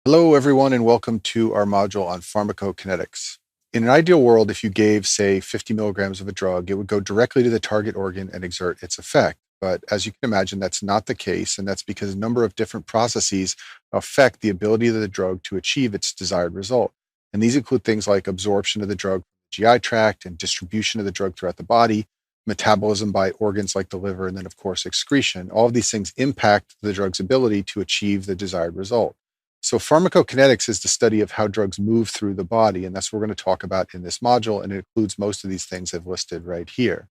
Hello, everyone, and welcome to our module on pharmacokinetics. In an ideal world, if you gave, say, 50 milligrams of a drug, it would go directly to the target organ and exert its effect. But as you can imagine, that's not the case, and that's because a number of different processes affect the ability of the drug to achieve its desired result. And these include things like absorption of the drug from the GI tract and distribution of the drug throughout the body, metabolism by organs like the liver, and then, of course, excretion. All of these things impact the drug's ability to achieve the desired result. So pharmacokinetics is the study of how drugs move through the body, and that's what we're going to talk about in this module, and it includes most of these things I've listed right here.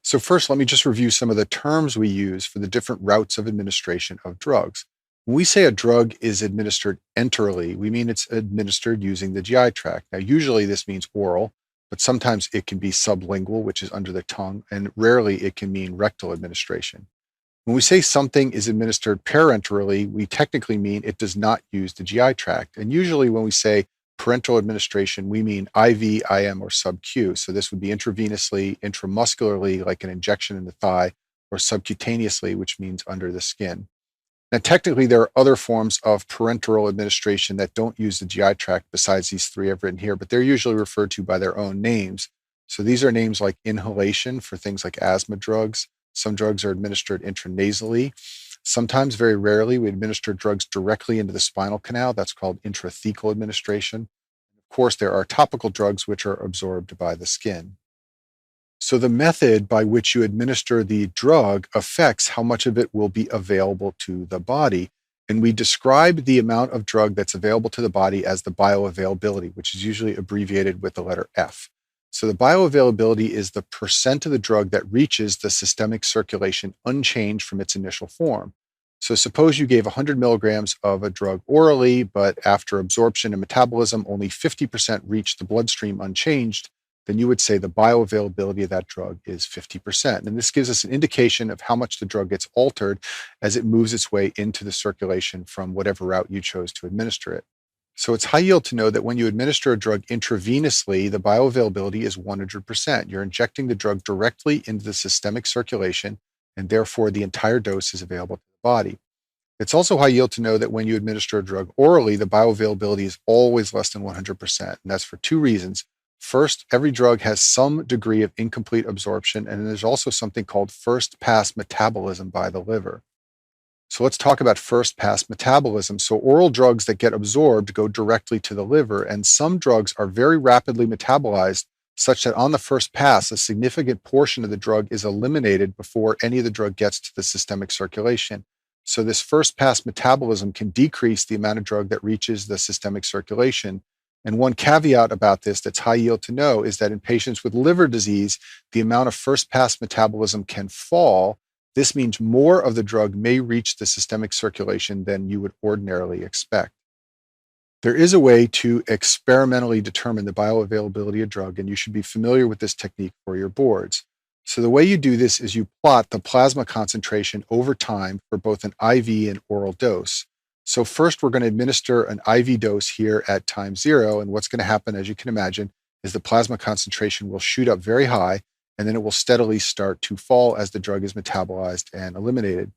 So first, let me just review some of the terms we use for the different routes of administration of drugs. When we say a drug is administered enterally, we mean it's administered using the GI tract. Now, usually this means oral, but sometimes it can be sublingual, which is under the tongue, and rarely it can mean rectal administration. When we say something is administered parenterally, we technically mean it does not use the GI tract. And usually when we say parenteral administration, we mean IV, IM, or sub-Q. So this would be intravenously, intramuscularly, like an injection in the thigh, or subcutaneously, which means under the skin. Now, technically, there are other forms of parenteral administration that don't use the GI tract besides these three I've written here, but they're usually referred to by their own names. So these are names like inhalation for things like asthma drugs. Some drugs are administered intranasally. Sometimes, very rarely, we administer drugs directly into the spinal canal. That's called intrathecal administration. Of course, there are topical drugs which are absorbed by the skin. So the method by which you administer the drug affects how much of it will be available to the body. And we describe the amount of drug that's available to the body as the bioavailability, which is usually abbreviated with the letter F. So the bioavailability is the percent of the drug that reaches the systemic circulation unchanged from its initial form. So suppose you gave 100 milligrams of a drug orally, but after absorption and metabolism, only 50% reached the bloodstream unchanged, then you would say the bioavailability of that drug is 50%. And this gives us an indication of how much the drug gets altered as it moves its way into the circulation from whatever route you chose to administer it. So it's high yield to know that when you administer a drug intravenously, the bioavailability is 100%. You're injecting the drug directly into the systemic circulation, and therefore the entire dose is available to the body. It's also high yield to know that when you administer a drug orally, the bioavailability is always less than 100%. And that's for two reasons. First, every drug has some degree of incomplete absorption, and there's also something called first pass metabolism by the liver. So let's talk about first pass metabolism. So oral drugs that get absorbed go directly to the liver, and some drugs are very rapidly metabolized such that on the first pass, a significant portion of the drug is eliminated before any of the drug gets to the systemic circulation. So this first pass metabolism can decrease the amount of drug that reaches the systemic circulation. And one caveat about this that's high yield to know is that in patients with liver disease, the amount of first pass metabolism can fall. This means more of the drug may reach the systemic circulation than you would ordinarily expect. There is a way to experimentally determine the bioavailability of drug, and you should be familiar with this technique for your boards. So the way you do this is you plot the plasma concentration over time for both an IV and oral dose. So first, we're going to administer an IV dose here at time 0, and what's going to happen, as you can imagine, is the plasma concentration will shoot up very high, and then it will steadily start to fall as the drug is metabolized and eliminated.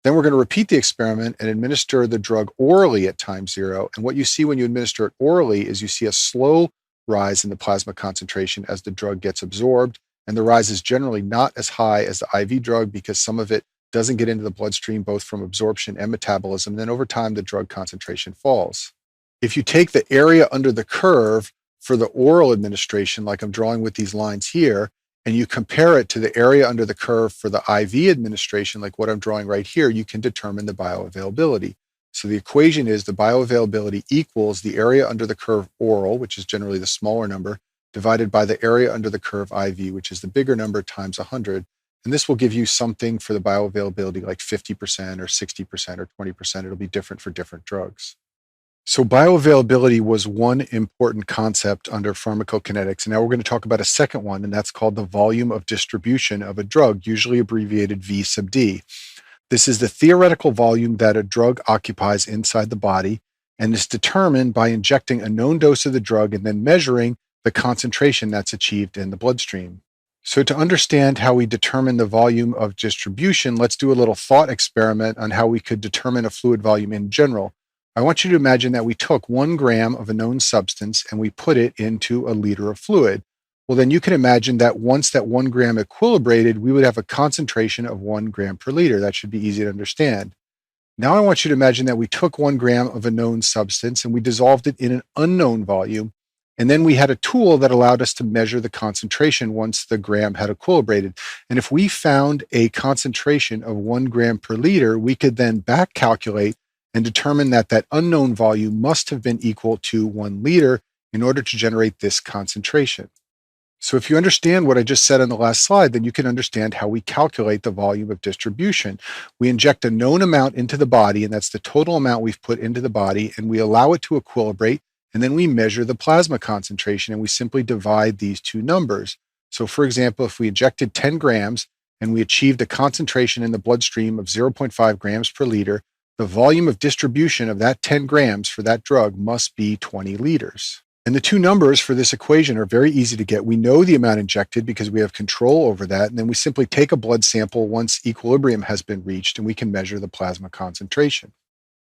Then we're going to repeat the experiment and administer the drug orally at time 0, and what you see when you administer it orally is you see a slow rise in the plasma concentration as the drug gets absorbed, and the rise is generally not as high as the IV drug because some of it doesn't get into the bloodstream both from absorption and metabolism. Then over time, the drug concentration falls. If you take the area under the curve for the oral administration, like I'm drawing with these lines here, and you compare it to the area under the curve for the IV administration, like what I'm drawing right here, you can determine the bioavailability. So the equation is the bioavailability equals the area under the curve oral, which is generally the smaller number, divided by the area under the curve IV, which is the bigger number, times 100. And this will give you something for the bioavailability like 50% or 60% or 20%. It'll be different for different drugs. So bioavailability was one important concept under pharmacokinetics. And now we're going to talk about a second one, and that's called the volume of distribution of a drug, usually abbreviated V sub D. This is the theoretical volume that a drug occupies inside the body, and is determined by injecting a known dose of the drug and then measuring the concentration that's achieved in the bloodstream. So to understand how we determine the volume of distribution, let's do a little thought experiment on how we could determine a fluid volume in general. I want you to imagine that we took 1 gram of a known substance and we put it into a liter of fluid. Well, then you can imagine that once that 1 gram equilibrated, we would have a concentration of 1 gram per liter. That should be easy to understand. Now I want you to imagine that we took 1 gram of a known substance and we dissolved it in an unknown volume. And then we had a tool that allowed us to measure the concentration once the gram had equilibrated. And if we found a concentration of 1 gram per liter, we could then back calculate and determine that that unknown volume must have been equal to 1 liter in order to generate this concentration. So if you understand what I just said on the last slide, then you can understand how we calculate the volume of distribution. We inject a known amount into the body, and that's the total amount we've put into the body, and we allow it to equilibrate, and then we measure the plasma concentration, and we simply divide these two numbers. So for example, if we injected 10 grams and we achieved a concentration in the bloodstream of 0.5 grams per liter, the volume of distribution of that 10 grams for that drug must be 20 liters. And the two numbers for this equation are very easy to get. We know the amount injected because we have control over that. And then we simply take a blood sample once equilibrium has been reached and we can measure the plasma concentration.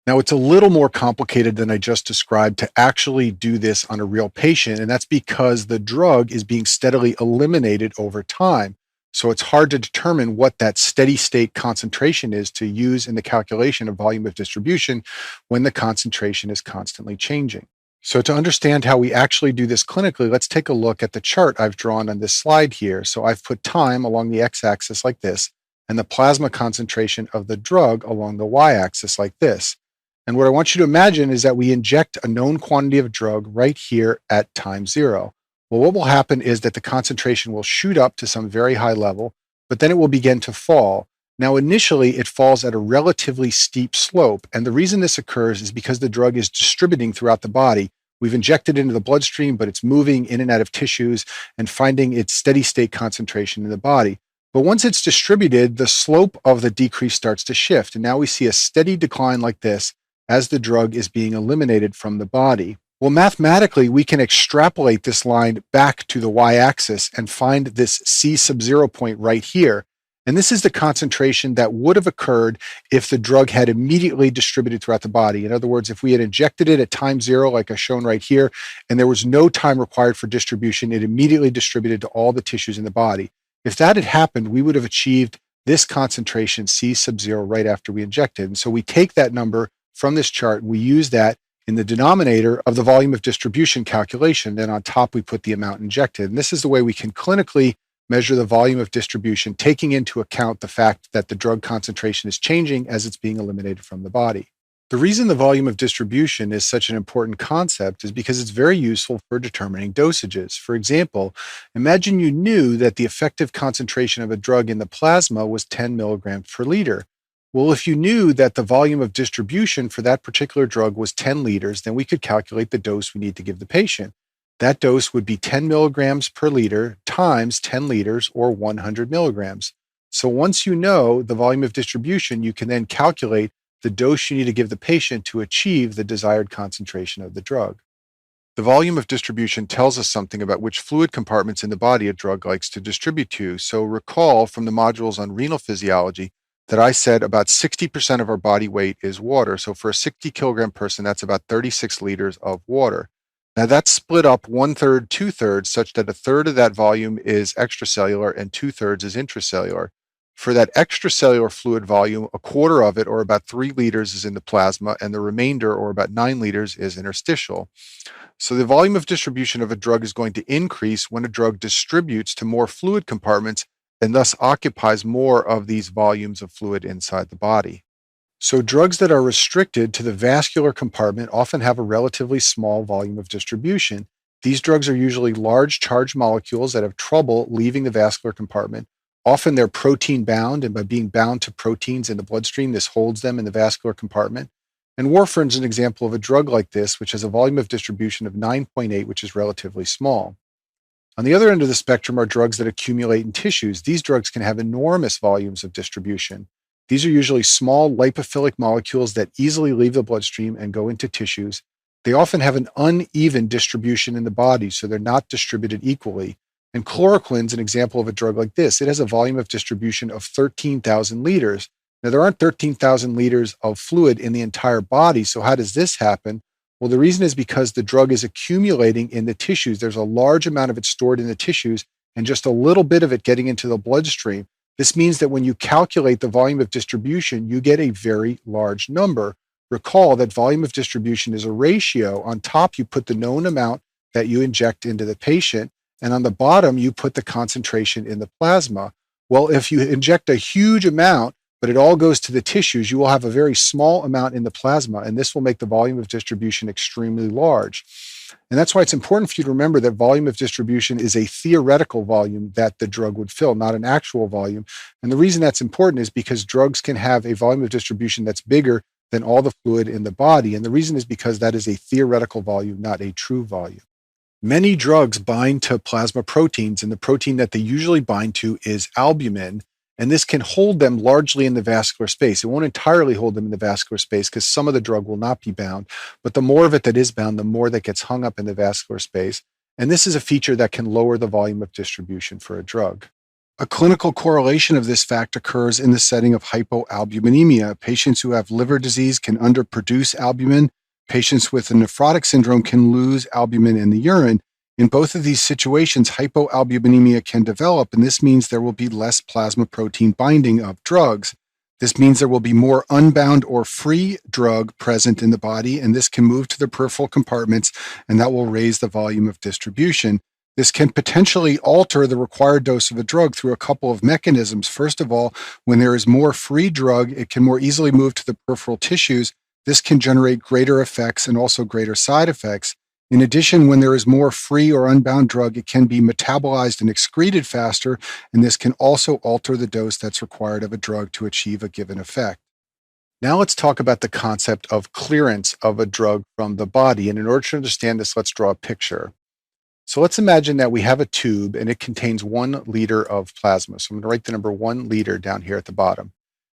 Now, it's a little more complicated than I just described to actually do this on a real patient. And that's because the drug is being steadily eliminated over time. So it's hard to determine what that steady state concentration is to use in the calculation of volume of distribution when the concentration is constantly changing. So to understand how we actually do this clinically, let's take a look at the chart I've drawn on this slide here. So I've put time along the x-axis like this, and the plasma concentration of the drug along the y-axis like this. And what I want you to imagine is that we inject a known quantity of drug right here at time 0. Well, what will happen is that the concentration will shoot up to some very high level, but then it will begin to fall. Now, initially, it falls at a relatively steep slope, and the reason this occurs is because the drug is distributing throughout the body. We've injected into the bloodstream, but it's moving in and out of tissues and finding its steady state concentration in the body. But once it's distributed, the slope of the decrease starts to shift, and now we see a steady decline like this as the drug is being eliminated from the body. Well, mathematically, we can extrapolate this line back to the y-axis and find this C sub 0 point right here. And this is the concentration that would have occurred if the drug had immediately distributed throughout the body. In other words, if we had injected it at time 0, like I've shown right here, and there was no time required for distribution, it immediately distributed to all the tissues in the body. If that had happened, we would have achieved this concentration, C sub 0, right after we injected. And so we take that number from this chart, and we use that in the denominator of the volume of distribution calculation. Then on top, we put the amount injected. And this is the way we can clinically measure the volume of distribution, taking into account the fact that the drug concentration is changing as it's being eliminated from the body. The reason the volume of distribution is such an important concept is because it's very useful for determining dosages. For example, imagine you knew that the effective concentration of a drug in the plasma was 10 milligrams per liter. Well, if you knew that the volume of distribution for that particular drug was 10 liters, then we could calculate the dose we need to give the patient. That dose would be 10 milligrams per liter times 10 liters, or 100 milligrams. So once you know the volume of distribution, you can then calculate the dose you need to give the patient to achieve the desired concentration of the drug. The volume of distribution tells us something about which fluid compartments in the body a drug likes to distribute to. So recall from the modules on renal physiology that I said about 60% of our body weight is water. So for a 60 kilogram person, that's about 36 liters of water. Now that's split up 1/3, 2/3, such that 1/3 of that volume is extracellular and 2/3 is intracellular. For that extracellular fluid volume, 1/4 of it, or about 3 liters, is in the plasma, and the remainder, or about 9 liters, is interstitial. So the volume of distribution of a drug is going to increase when a drug distributes to more fluid compartments and thus occupies more of these volumes of fluid inside the body. So drugs that are restricted to the vascular compartment often have a relatively small volume of distribution. These drugs are usually large charged molecules that have trouble leaving the vascular compartment. Often they're protein bound, and by being bound to proteins in the bloodstream, this holds them in the vascular compartment. And warfarin is an example of a drug like this, which has a volume of distribution of 9.8, which is relatively small. On the other end of the spectrum are drugs that accumulate in tissues. These drugs can have enormous volumes of distribution. These are usually small lipophilic molecules that easily leave the bloodstream and go into tissues. They often have an uneven distribution in the body, so they're not distributed equally. And chloroquine is an example of a drug like this. It has a volume of distribution of 13,000 liters. Now, there aren't 13,000 liters of fluid in the entire body. So, how does this happen? Well, the reason is because the drug is accumulating in the tissues. There's a large amount of it stored in the tissues and just a little bit of it getting into the bloodstream. This means that when you calculate the volume of distribution, you get a very large number. Recall that volume of distribution is a ratio. On top, you put the known amount that you inject into the patient, and on the bottom, you put the concentration in the plasma. Well, if you inject a huge amount, but it all goes to the tissues, you will have a very small amount in the plasma, and this will make the volume of distribution extremely large. And that's why it's important for you to remember that volume of distribution is a theoretical volume that the drug would fill, not an actual volume. And the reason that's important is because drugs can have a volume of distribution that's bigger than all the fluid in the body. And the reason is because that is a theoretical volume, not a true volume. Many drugs bind to plasma proteins, and the protein that they usually bind to is albumin. And this can hold them largely in the vascular space. It won't entirely hold them in the vascular space because some of the drug will not be bound. But the more of it that is bound, the more that gets hung up in the vascular space. And this is a feature that can lower the volume of distribution for a drug. A clinical correlation of this fact occurs in the setting of hypoalbuminemia. Patients who have liver disease can underproduce albumin. Patients with a nephrotic syndrome can lose albumin in the urine. In both of these situations, hypoalbuminemia can develop, and this means there will be less plasma protein binding of drugs. This means there will be more unbound or free drug present in the body, and this can move to the peripheral compartments, and that will raise the volume of distribution. This can potentially alter the required dose of a drug through a couple of mechanisms. First of all, when there is more free drug, it can more easily move to the peripheral tissues. This can generate greater effects and also greater side effects. In addition, when there is more free or unbound drug, it can be metabolized and excreted faster, and this can also alter the dose that's required of a drug to achieve a given effect. Now let's talk about the concept of clearance of a drug from the body. And in order to understand this, let's draw a picture. So let's imagine that we have a tube and it contains 1 liter of plasma. So I'm going to write the number 1 liter down here at the bottom.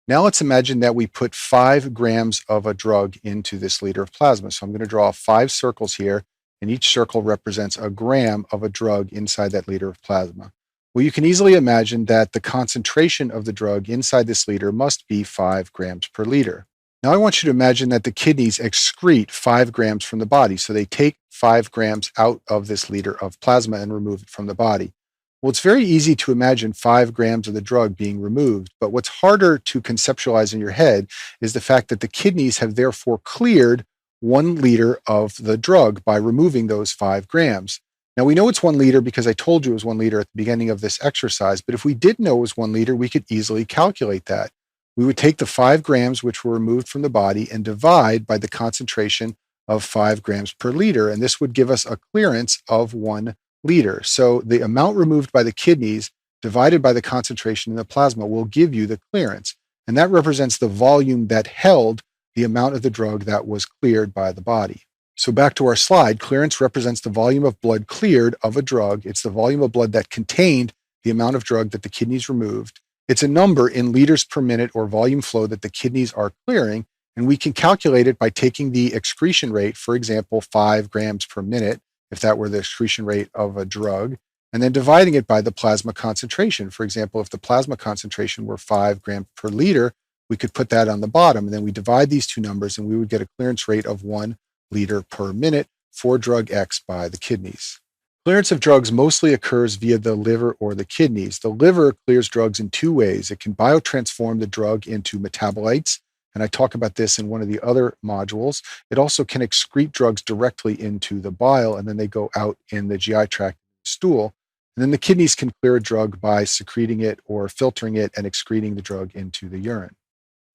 Now let's imagine that we put 5 grams of a drug into this liter of plasma. So I'm going to draw 5 circles here, and each circle represents a gram of a drug inside that liter of plasma. Well, you can easily imagine that the concentration of the drug inside this liter must be 5 grams per liter. Now I want you to imagine that the kidneys excrete 5 grams from the body. So they take 5 grams out of this liter of plasma and remove it from the body. Well, it's very easy to imagine 5 grams of the drug being removed, but what's harder to conceptualize in your head is the fact that the kidneys have therefore cleared 1 liter of the drug by removing those 5 grams. Now we know it's 1 liter because I told you it was 1 liter at the beginning of this exercise, but if we didn't know it was 1 liter, we could easily calculate that. We would take the 5 grams which were removed from the body and divide by the concentration of 5 grams per liter, and this would give us a clearance of 1 liter. So the amount removed by the kidneys divided by the concentration in the plasma will give you the clearance, and that represents the volume that held the amount of the drug that was cleared by the body. So back to our slide, clearance represents the volume of blood cleared of a drug. It's the volume of blood that contained the amount of drug that the kidneys removed. It's a number in liters per minute or volume flow that the kidneys are clearing, and we can calculate it by taking the excretion rate, for example, 5 grams per minute, if that were the excretion rate of a drug, and then dividing it by the plasma concentration. For example, if the plasma concentration were 5 grams per liter, we could put that on the bottom, and then we divide these two numbers, and we would get a clearance rate of 1 liter per minute for drug X by the kidneys. Clearance of drugs mostly occurs via the liver or the kidneys. The liver clears drugs in 2 ways. It can biotransform the drug into metabolites, and I talk about this in one of the other modules. It also can excrete drugs directly into the bile, and then they go out in the GI tract stool. And then the kidneys can clear a drug by secreting it or filtering it and excreting the drug into the urine.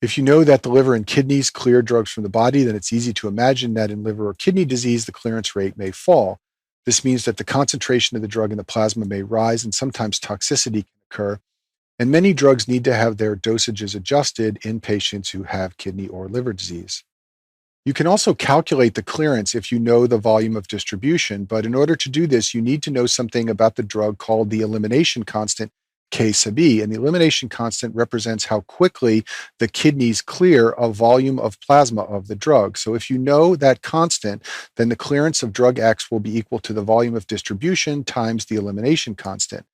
If you know that the liver and kidneys clear drugs from the body, then it's easy to imagine that in liver or kidney disease, the clearance rate may fall. This means that the concentration of the drug in the plasma may rise, and sometimes toxicity can occur. And many drugs need to have their dosages adjusted in patients who have kidney or liver disease. You can also calculate the clearance if you know the volume of distribution, but in order to do this, you need to know something about the drug called the elimination constant, K sub E, and the elimination constant represents how quickly the kidneys clear a volume of plasma of the drug. So if you know that constant, then the clearance of drug X will be equal to the volume of distribution times the elimination constant.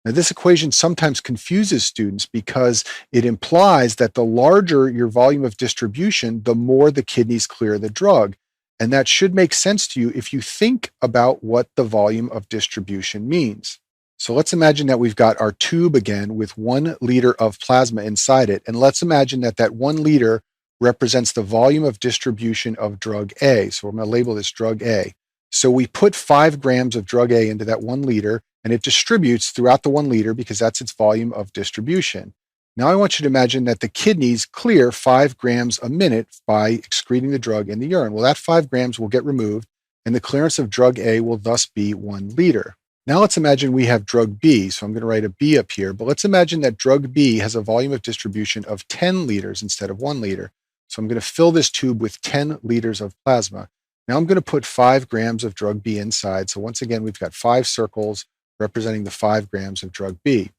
Now, this equation sometimes confuses students because it implies that the larger your volume of distribution, the more the kidneys clear the drug. And that should make sense to you if you think about what the volume of distribution means. So let's imagine that we've got our tube again with 1 liter of plasma inside it. And let's imagine that that 1 liter represents the volume of distribution of drug A. So I'm going to label this drug A. So we put 5 grams of drug A into that 1 liter, and it distributes throughout the 1 liter because that's its volume of distribution. Now I want you to imagine that the kidneys clear 5 grams a minute by excreting the drug in the urine. Well, that 5 grams will get removed, and the clearance of drug A will thus be 1 liter. Now let's imagine we have drug B. So I'm going to write a B up here, but let's imagine that drug B has a volume of distribution of 10 liters instead of 1 liter. So I'm going to fill this tube with 10 liters of plasma. Now I'm going to put 5 grams of drug B inside. So once again, we've got 5 circles representing the 5 grams of drug B.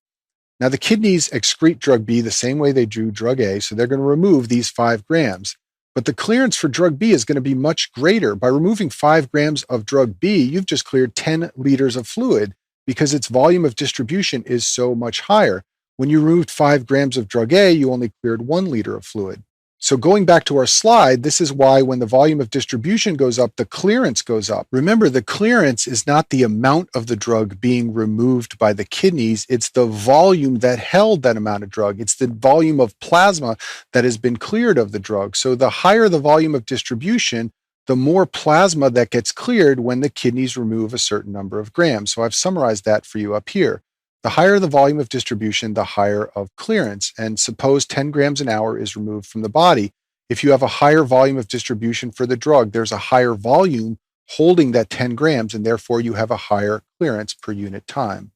Now the kidneys excrete drug B the same way they do drug A, so they're going to remove these 5 grams. But the clearance for drug B is going to be much greater. By removing 5 grams of drug B, you've just cleared 10 liters of fluid because its volume of distribution is so much higher. When you removed 5 grams of drug A, you only cleared 1 liter of fluid. So going back to our slide, this is why when the volume of distribution goes up, the clearance goes up. Remember, the clearance is not the amount of the drug being removed by the kidneys. It's the volume that held that amount of drug. It's the volume of plasma that has been cleared of the drug. So the higher the volume of distribution, the more plasma that gets cleared when the kidneys remove a certain number of grams. So I've summarized that for you up here. The higher the volume of distribution, the higher of clearance. And suppose 10 grams an hour is removed from the body. If you have a higher volume of distribution for the drug, there's a higher volume holding that 10 grams, and therefore you have a higher clearance per unit time.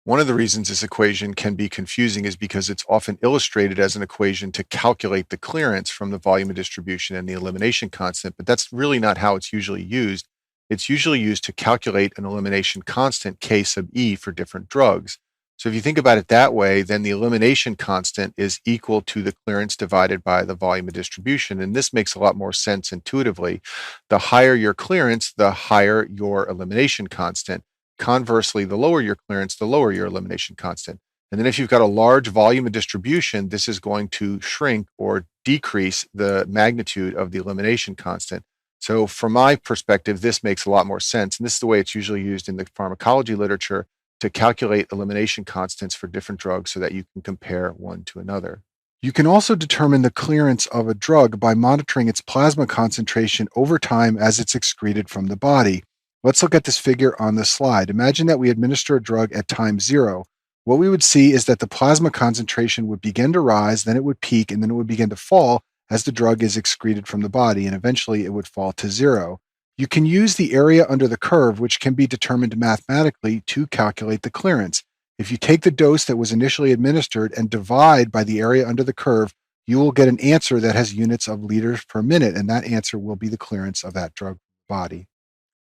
One of the reasons this equation can be confusing is because it's often illustrated as an equation to calculate the clearance from the volume of distribution and the elimination constant, but that's really not how it's usually used. It's usually used to calculate an elimination constant, K sub E, for different drugs. So if you think about it that way, then the elimination constant is equal to the clearance divided by the volume of distribution. And this makes a lot more sense intuitively. The higher your clearance, the higher your elimination constant. Conversely, the lower your clearance, the lower your elimination constant. And then if you've got a large volume of distribution, this is going to shrink or decrease the magnitude of the elimination constant. So from my perspective, this makes a lot more sense. And this is the way it's usually used in the pharmacology literature to calculate elimination constants for different drugs so that you can compare one to another. You can also determine the clearance of a drug by monitoring its plasma concentration over time as it's excreted from the body. Let's look at this figure on the slide. Imagine that we administer a drug at time 0. What we would see is that the plasma concentration would begin to rise, then it would peak, and then it would begin to fall as the drug is excreted from the body, and eventually it would fall to 0. You can use the area under the curve, which can be determined mathematically, to calculate the clearance. If you take the dose that was initially administered and divide by the area under the curve, you will get an answer that has units of liters per minute, and that answer will be the clearance of that drug body.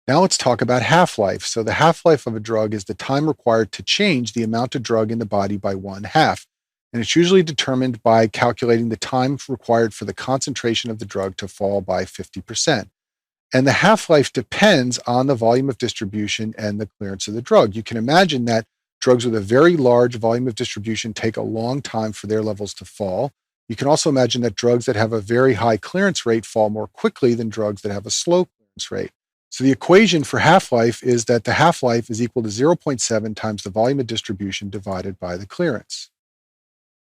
Now let's talk about half-life. So the half-life of a drug is the time required to change the amount of drug in the body by 1/2. And it's usually determined by calculating the time required for the concentration of the drug to fall by 50%. And the half-life depends on the volume of distribution and the clearance of the drug. You can imagine that drugs with a very large volume of distribution take a long time for their levels to fall. You can also imagine that drugs that have a very high clearance rate fall more quickly than drugs that have a slow clearance rate. So the equation for half-life is that the half-life is equal to 0.7 times the volume of distribution divided by the clearance.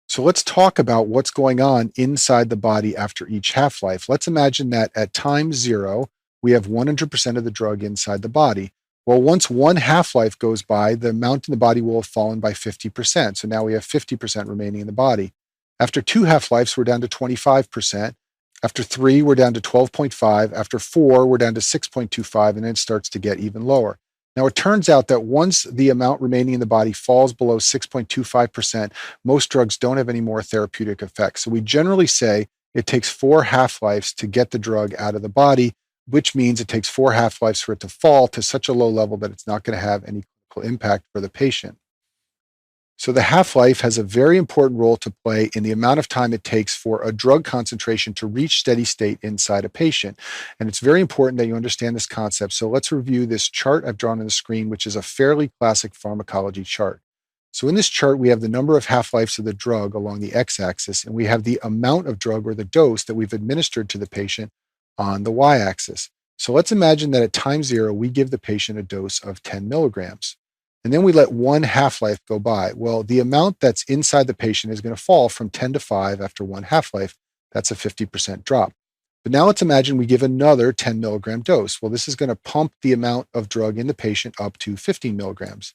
So let's talk about what's going on inside the body after each half-life. Let's imagine that at time 0, we have 100% of the drug inside the body. Well, once one half-life goes by, the amount in the body will have fallen by 50%. So now we have 50% remaining in the body. After 2 half-lives, we're down to 25%. After 3, we're down to 12.5. After 4, we're down to 6.25, and then it starts to get even lower. Now, it turns out that once the amount remaining in the body falls below 6.25%, most drugs don't have any more therapeutic effects. So we generally say it takes 4 half-lives to get the drug out of the body, which means it takes 4 half-lives for it to fall to such a low level that it's not going to have any clinical impact for the patient. So the half-life has a very important role to play in the amount of time it takes for a drug concentration to reach steady state inside a patient. And it's very important that you understand this concept. So let's review this chart I've drawn on the screen, which is a fairly classic pharmacology chart. So in this chart, we have the number of half-lives of the drug along the x-axis, and we have the amount of drug or the dose that we've administered to the patient on the y-axis. So let's imagine that at time 0, we give the patient a dose of 10 milligrams. And then we let one half-life go by. Well, the amount that's inside the patient is going to fall from 10 to 5 after one half-life. That's a 50% drop. But now let's imagine we give another 10 milligram dose. Well, this is going to pump the amount of drug in the patient up to 15 milligrams.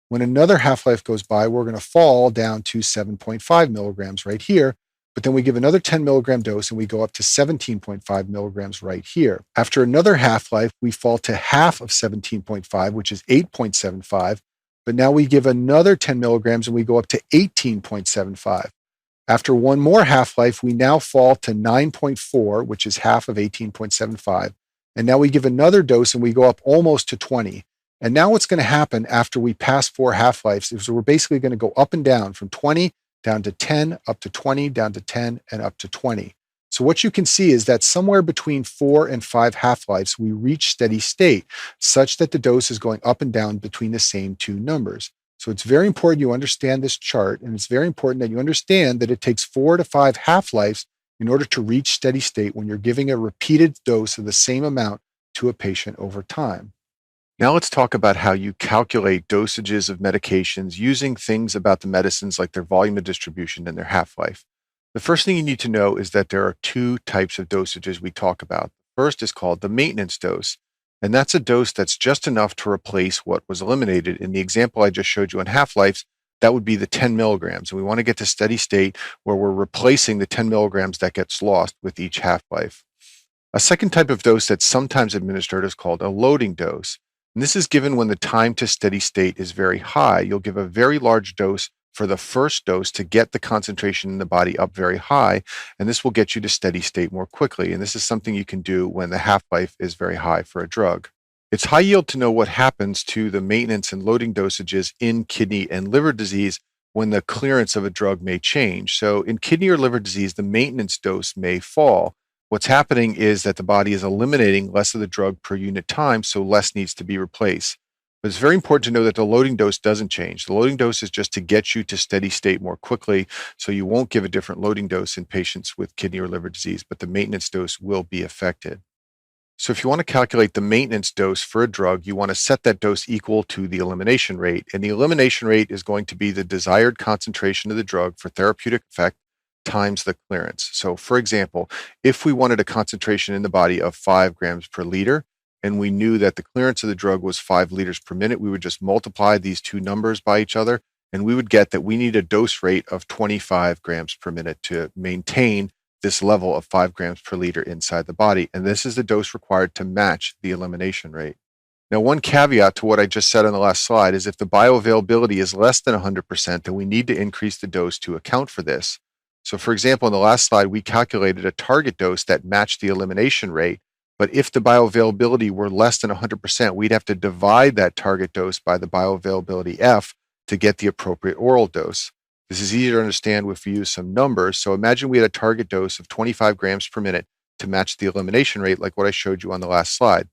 When another half-life goes by, we're going to fall down to 7.5 milligrams right here. But then we give another 10 milligram dose and we go up to 17.5 milligrams right here. After another half-life, we fall to half of 17.5, which is 8.75. But now we give another 10 milligrams and we go up to 18.75. After one more half-life, we now fall to 9.4, which is half of 18.75. And now we give another dose and we go up almost to 20. And now what's going to happen after we pass 4 half-lives is we're basically going to go up and down from 20 down to 10, up to 20, down to 10, and up to 20. So what you can see is that somewhere between 4 and 5 half-lives, we reach steady state such that the dose is going up and down between the same two numbers. So it's very important you understand this chart, and it's very important that you understand that it takes 4 to 5 half-lives in order to reach steady state when you're giving a repeated dose of the same amount to a patient over time. Now let's talk about how you calculate dosages of medications using things about the medicines like their volume of distribution and their half-life. The first thing you need to know is that there are 2 types of dosages we talk about. The first is called the maintenance dose, and that's a dose that's just enough to replace what was eliminated. In the example I just showed you on half-lives, that would be the 10 milligrams. And we want to get to steady state where we're replacing the 10 milligrams that gets lost with each half-life. A second type of dose that's sometimes administered is called a loading dose. And this is given when the time to steady state is very high. You'll give a very large dose for the first dose to get the concentration in the body up very high, and this will get you to steady state more quickly. And this is something you can do when the half-life is very high for a drug. It's high yield to know what happens to the maintenance and loading dosages in kidney and liver disease when the clearance of a drug may change. So in kidney or liver disease, the maintenance dose may fall. What's happening is that the body is eliminating less of the drug per unit time, so less needs to be replaced. But it's very important to know that the loading dose doesn't change. The loading dose is just to get you to steady state more quickly, so you won't give a different loading dose in patients with kidney or liver disease, but the maintenance dose will be affected. So if you want to calculate the maintenance dose for a drug, you want to set that dose equal to the elimination rate. And the elimination rate is going to be the desired concentration of the drug for therapeutic effect times the clearance. So for example, if we wanted a concentration in the body of 5 grams per liter, and we knew that the clearance of the drug was 5 liters per minute, we would just multiply these two numbers by each other, and we would get that we need a dose rate of 25 grams per minute to maintain this level of 5 grams per liter inside the body. And this is the dose required to match the elimination rate. Now, one caveat to what I just said on the last slide is if the bioavailability is less than 100%, then we need to increase the dose to account for this. So for example, in the last slide, we calculated a target dose that matched the elimination rate. But if the bioavailability were less than 100%, we'd have to divide that target dose by the bioavailability F to get the appropriate oral dose. This is easier to understand if we use some numbers. So imagine we had a target dose of 25 grams per minute to match the elimination rate, like what I showed you on the last slide.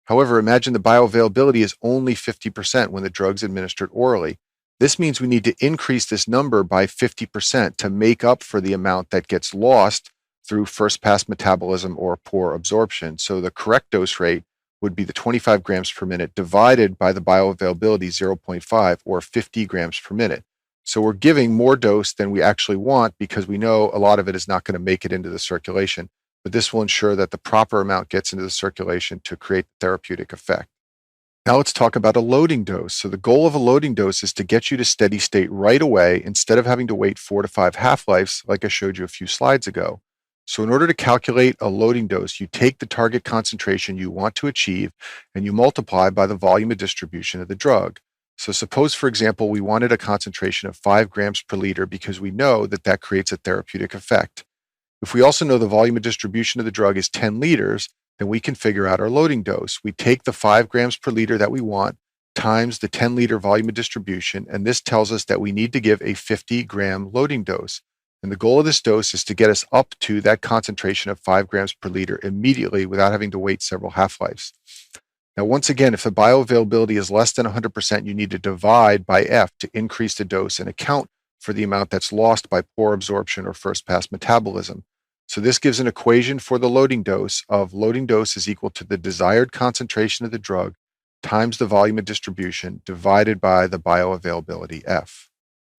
However, imagine the bioavailability is only 50% when the drug's administered orally. This means we need to increase this number by 50% to make up for the amount that gets lost through first-pass metabolism or poor absorption. So the correct dose rate would be the 25 grams per minute divided by the bioavailability 0.5 or 50 grams per minute. So we're giving more dose than we actually want because we know a lot of it is not going to make it into the circulation, but this will ensure that the proper amount gets into the circulation to create therapeutic effect. Now let's talk about a loading dose. So the goal of a loading dose is to get you to steady state right away instead of having to wait 4 to 5 half-lives like I showed you a few slides ago. So in order to calculate a loading dose, you take the target concentration you want to achieve and you multiply by the volume of distribution of the drug. So suppose, for example, we wanted a concentration of 5 grams per liter because we know that that creates a therapeutic effect. If we also know the volume of distribution of the drug is 10 liters, then we can figure out our loading dose. We take the 5 grams per liter that we want times the 10 liter volume of distribution, and this tells us that we need to give a 50 gram loading dose. And the goal of this dose is to get us up to that concentration of 5 grams per liter immediately without having to wait several half-lives. Now, once again, if the bioavailability is less than 100%, you need to divide by F to increase the dose and account for the amount that's lost by poor absorption or first pass metabolism. So this gives an equation for the loading dose of loading dose is equal to the desired concentration of the drug times the volume of distribution divided by the bioavailability F.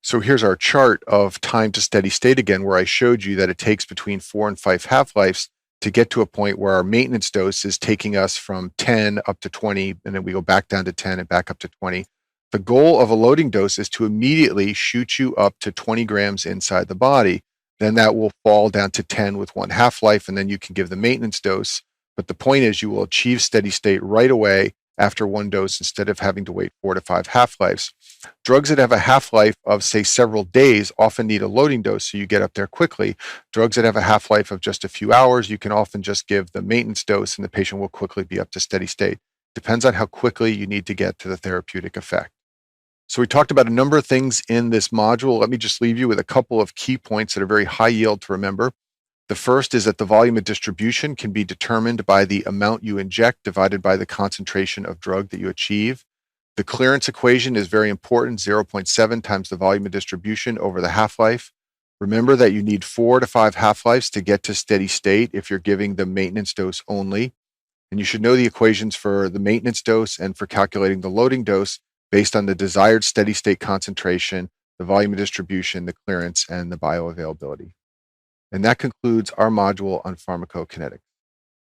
So here's our chart of time to steady state again, where I showed you that it takes between 4 and 5 half-lives to get to a point where our maintenance dose is taking us from 10 up to 20, and then we go back down to 10 and back up to 20. The goal of a loading dose is to immediately shoot you up to 20 grams inside the body. Then that will fall down to 10 with 1 half-life, and then you can give the maintenance dose. But the point is you will achieve steady state right away after 1 dose instead of having to wait 4 to 5 half-lives. Drugs that have a half-life of, say, several days often need a loading dose so you get up there quickly. Drugs that have a half-life of just a few hours, you can often just give the maintenance dose and the patient will quickly be up to steady state. Depends on how quickly you need to get to the therapeutic effect. So we talked about a number of things in this module. Let me just leave you with a couple of key points that are very high yield to remember. The first is that the volume of distribution can be determined by the amount you inject divided by the concentration of drug that you achieve. The clearance equation is very important, 0.7 times the volume of distribution over the half-life. Remember that you need 4 to 5 half-lives to get to steady state if you're giving the maintenance dose only. And you should know the equations for the maintenance dose and for calculating the loading dose based on the desired steady state concentration, the volume of distribution, the clearance, and the bioavailability. And that concludes our module on pharmacokinetics.